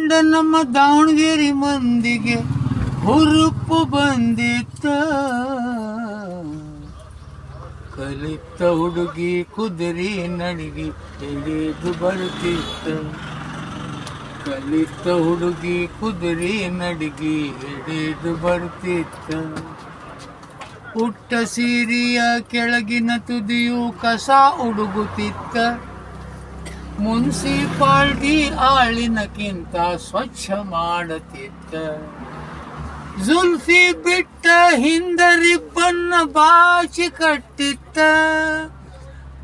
ಕಂಡ ನಮ್ಮ ದಾವಣಗೆರೆ ಮಂದಿಗೆ ಹುರುಪು ಬಂದಿತ್ತ. ಕಲಿತ ಹುಡುಗಿ ಕುದುರೆ ನಡಿಗೆ ಹಿಡಿದು ಬರ್ತಿತ್ತ. ಕಲಿತ ಹುಡುಗಿ ಕುದುರೆ ನಡಿಗೆ ಹಿಡಿದು ಬರ್ತಿತ್ತ. ಪುಟ್ಟ ಸೀರೆಯ ಕೆಳಗಿನ ತುದಿಯು ಕಸ ಹುಡುಗುತ್ತಿತ್ತ. ಮುನ್ಸಿಪಾಲ್ಟಿ ಆಳಿನಕ್ಕಿಂತ ಸ್ವಚ್ಛ ಮಾಡುತ್ತಿತ್ತ. ಜುಲ್ಫಿ ಬಿಟ್ಟ ಹಿಂದ ರಿಬ್ಬನ್ನ ಬಾಚಿ ಕಟ್ಟಿತ್ತ.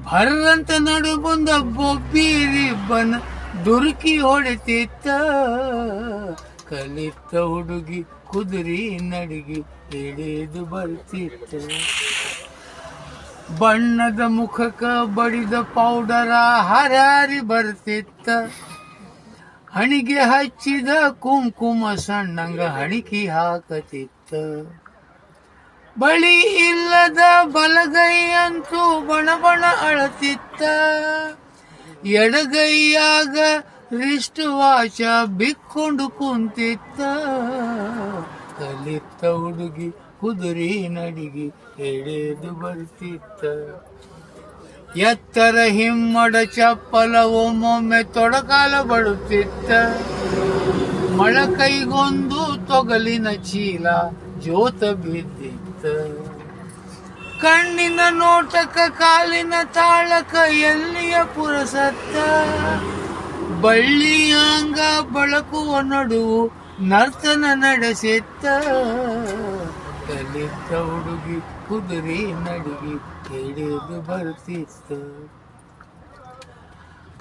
ಭರ್ರಂತ ನಡು ಬಂದ ಬೊಬ್ಬಿ ರಿಬ್ಬನ್ ದುರುಕಿ ಹೊಡೆತಿತ್ತ. ಕಲಿತ ಹುಡುಗಿ ಕುದುರೆ ನಡಿಗೆ ಹಿಡಿದು ಬರ್ತಿತ್ತ. ಬಣ್ಣದ ಮುಖಕ್ಕ ಬಡಿದ ಪೌಡರ ಹರಾರಿ ಬರ್ತಿತ್ತ. ಹಣಿಗೆ ಹಚ್ಚಿದ ಕುಂಕುಮ ಸಣ್ಣಂಗ ಹಣಿಕೆ ಹಾಕತಿತ್ತ. ಬಳಿ ಇಲ್ಲದ ಬಲಗೈಯಂತೂ ಬಣಬಣ ಅಳತಿತ್ತ. ಎಡಗೈಯಾಗ ರಿಸ್ಟ್ ವಾಚ ಬಿಕ್ಕೊಂಡು ಕುಂತಿತ್ತ. ಕಲಿತ ಹುಡುಗಿ ಕುದುರೆ ನಡಿಗೆ ಹಿಡಿದು ಬರ್ತಿತ್ತ. ಎತ್ತರ ಹಿಮ್ಮಡ ಚಪ್ಪಲ ಒಮ್ಮೊಮ್ಮೆ ತೊಡಕಾಲ ಬಡುತ್ತಿತ್ತ. ಮೊಳಕೈಗೊಂದು ತೊಗಲಿನ ಚೀಲ ಜೋತ ಬಿದ್ದಿತ್ತ. ಕಣ್ಣಿನ ನೋಟಕ ಕಾಲಿನ ತಾಳಕ ಎಲ್ಲಿಯ ಪುರಸತ್ತ. ಬಳ್ಳಿಯಾಂಗ ಬಳಕುವ ನಡುವು ನರ್ತನ ನಡೆಸಿತ್ತ. ಕಲಿತ ಹುಡುಗಿ ಕುದುರೆ ನಡಿಗೆ ಹಿಡಿದು ಬರ್ತಿತ್ತ.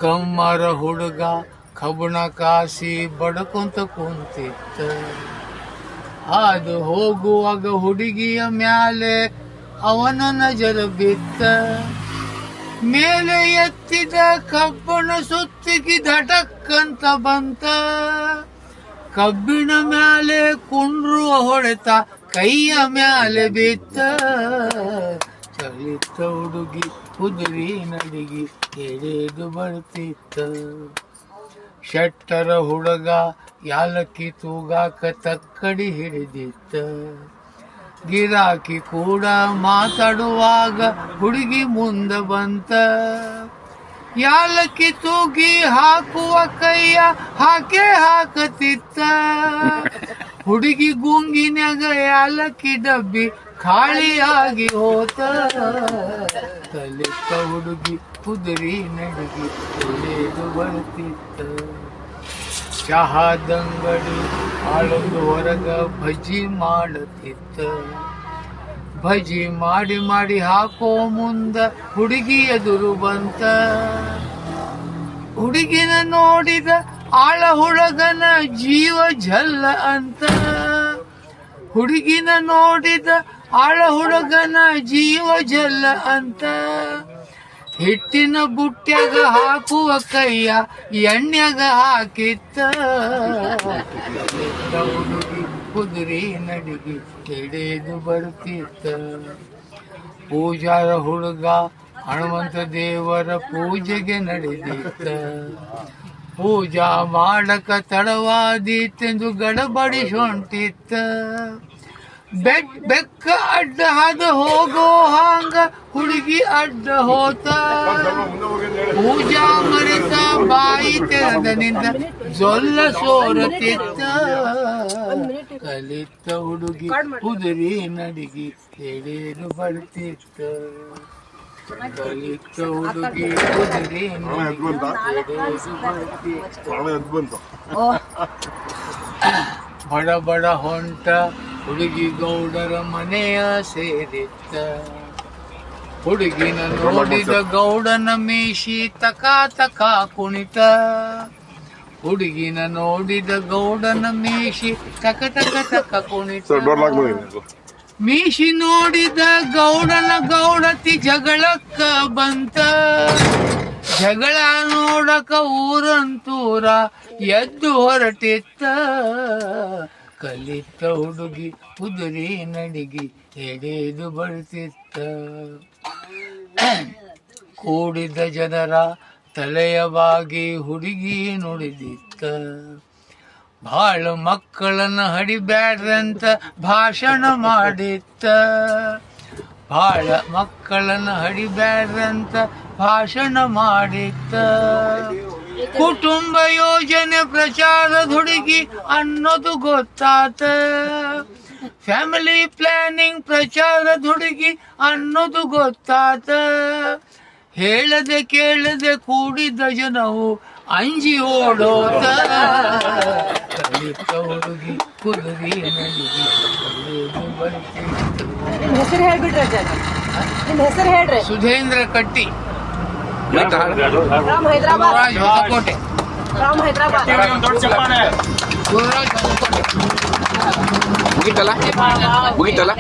ಕಮ್ಮರ ಹುಡುಗ ಕಬ್ಬಣ ಕಾಸಿ ಬಡಕೊಂತ ಕುಂತಿತ್ತ. ಹಾದು ಹೋಗುವಾಗ ಹುಡುಗಿಯ ಮ್ಯಾಲೆ ಅವನ ನಜರ ಬಿತ್ತ. ಮೇಲೆ ಎತ್ತಿದ ಕಬ್ಬಣ ಸುತ್ತಿಗೆ ಧಟಕ್ಕಂತ ಬಂತ. ಕಬ್ಬಿಣ ಮ್ಯಾಲೆ ಕುಂಡ್ರುವ ಹೊಡೆತ ಕೈಯ ಮ್ಯಾಲೆ ಬಿತ್ತ. ಕಲಿತ ಹುಡುಗಿ ಕುದುರೆ ನಡಿಗೆ ಹಿಡಿದು ಬರ್ತಿತ್ತ. ಶೆಟ್ಟರ ಹುಡುಗ ಯಾಲಕ್ಕಿ ತೂಗಾಕ ತಕ್ಕಡಿ ಹಿಡಿದಿತ್ತ. ಗಿರಾಕಿ ಕೂಡ ಮಾತಾಡುವಾಗ ಹುಡುಗಿ ಮುಂದ ಬಂತ. ಯಾಲಕ್ಕಿ ತೂಗಿ ಹಾಕುವ ಕೈಯ ಹಾಕೆ ಹಾಕತಿತ್ತ. ಹುಡುಗಿ ಗುಂಗಿನ್ಯಾಗ ಯಾಲಕ್ಕಿ ಡಬ್ಬಿ ಖಾಳಿಯಾಗಿ ಹೋತ. ಕಲಿತ ಹುಡುಗಿ ಕುದುರೆ ನಡಿಗೆ ಹಿಡಿದು ಬರ್ತಿತ್ತ. ಚಹಾದಂಗಡಿ ಆಳೊಂದು ಹೊರಗ ಭಜಿ ಮಾಡುತ್ತಿತ್ತ. ಭಜಿ ಮಾಡಿ ಮಾಡಿ ಹಾಕೋ ಮುಂದ ಹುಡುಗಿ ಎದುರು ಬಂತ. ಹುಡುಗಿನ ನೋಡಿದ ಆಳ ಹುಡುಗನ ಜೀವ ಜಲ್ಲ ಅಂತ. ಹುಡುಗಿನ ನೋಡಿದ ಆಳ ಹುಡುಗನ ಜೀವ ಜಲ್ಲ ಅಂತ. ಹಿಟ್ಟಿನ ಬುಟ್ಟ್ಯಾಗ ಹಾಕುವ ಕೈಯ ಎಣ್ಣ್ಯಾಗ ಹಾಕಿತ್ತ. ಹುಡುಗಿ ಕುದುರೆ ನಡಿಗೆ ಹಿಡಿದು ಬರ್ತಿತ್ತ. ಪೂಜಾರ ಹುಡುಗ ಹನುಮಂತ ದೇವರ ಪೂಜೆಗೆ ನಡೆದಿತ್ತ. ಪೂಜಾ ಮಾಡಕ ತಡವಾದೀತೆಂದು ಗಡಬಡಿ ಹೊಂಟಿತ್ತ. ಬೆಕ್ಕ ಅಡ್ಡ ಹಾದು ಹೋಗೋ ಹಾಂಗ ಹುಡುಗಿ ಅಡ್ಡ ಹೋತ. ಪೂಜಾ ಮರೆತ ಬಾಯಿ ತೆರೆದನಿಂದ ಜೊಲ್ಲ ಸೋರತಿತ್ತ. ಕಲಿತ ಹುಡುಗಿ ಕುದುರೆ ನಡಿಗೆ ಹಿಡಿದು ಬರ್ತಿತ್ತ. ಕಲಿತ ಹುಡುಗಿ ಕುದುರೆ ನಡಿಗೆ ಹಿಡಿದು ಬರ್ತಿತ್ತ. ಬಡ ಬಡ ಹೊಂಟ ಹುಡುಗಿ ಗೌಡರ ಮನೆಯ ಸೇರಿತ್ತ. ಹುಡುಗಿನ ನೋಡಿದ ಗೌಡನ ಮೀಶಿ ತಕ ತಕ ಕುಣಿತ. ಹುಡುಗಿನ ನೋಡಿದ ಗೌಡನ ಮೀಶಿ ತಕ ತಕ ತಕ ಕುಣಿತ. ಮೀಶಿ ನೋಡಿದ ಗೌಡನ ಗೌಡತಿ ಜಗಳಕ್ಕ ಬಂತ. ಜಗಳ ನೋಡಕ ಊರಂತೂರ ಎದ್ದು ಹೊರಟಿತ್ತ. ಕಲಿತ ಹುಡುಗಿ ಕುದುರೆ ನಡಿಗೆ ಹಿಡಿದು ಬರ್ತಿತ್ತ. ಕೂಡಿದ ಜನರ ತಲೆಯ ಬಾಗಿ ಹುಡುಗಿ ನುಡಿದಿತ್ತ. ಭಾಳ ಮಕ್ಕಳನ್ನ ಹಡಿಬ್ಯಾಡ್ರಂತ ಭಾಷಣ ಮಾಡಿತ್ತ, ಭಾಳ ಮಕ್ಕಳನ್ನ ಹಡಿಬ್ಯಾಡ್ರಂತ ಭಾಷಣ ಮಾಡಿತ್ತ. ಕುಟುಂಬ ಯೋಜನೆ ಪ್ರಚಾರದ ಹುಡುಗಿ ಅನ್ನೋದು ಗೊತ್ತಾತ, ಫ್ಯಾಮಿಲಿ ಪ್ಲಾನಿಂಗ್ ಪ್ರಚಾರದ ಹುಡುಗಿ ಅನ್ನೋದು ಗೊತ್ತಾತ. ಹೇಳದೆ ಕೇಳದೆ ಕೂಡಿದ ಜನವು ಅಂಜಿ ಓಡೋತ, ಕಲಿತ ಹುಡುಗಿ ಕುದುರಿ ನಡಿಗೆ ನಿಮ್ ಹೆಸರು ಹೇಳ್ಬಿಡ್ರಿ ಅಜ್ಜ, ನಿಮ್ ಹೆಸರು ಹೇಳ್ರಿ. ಸುಧೇಂದ್ರ ಕಟ್ಟಿ, ರಾಮ್ ಹೈದ್ರಾಬಾದ್, ಗುರುರಾಜ್ ಹೊಸಕೋಟೆ. ರಾಮ್ ಹೈದ್ರಾಬಾದ್. ಗುರುರಾಜ್ ಹೊಸಕೋಟೆ. ಮುಗಿತಲ್ಲ.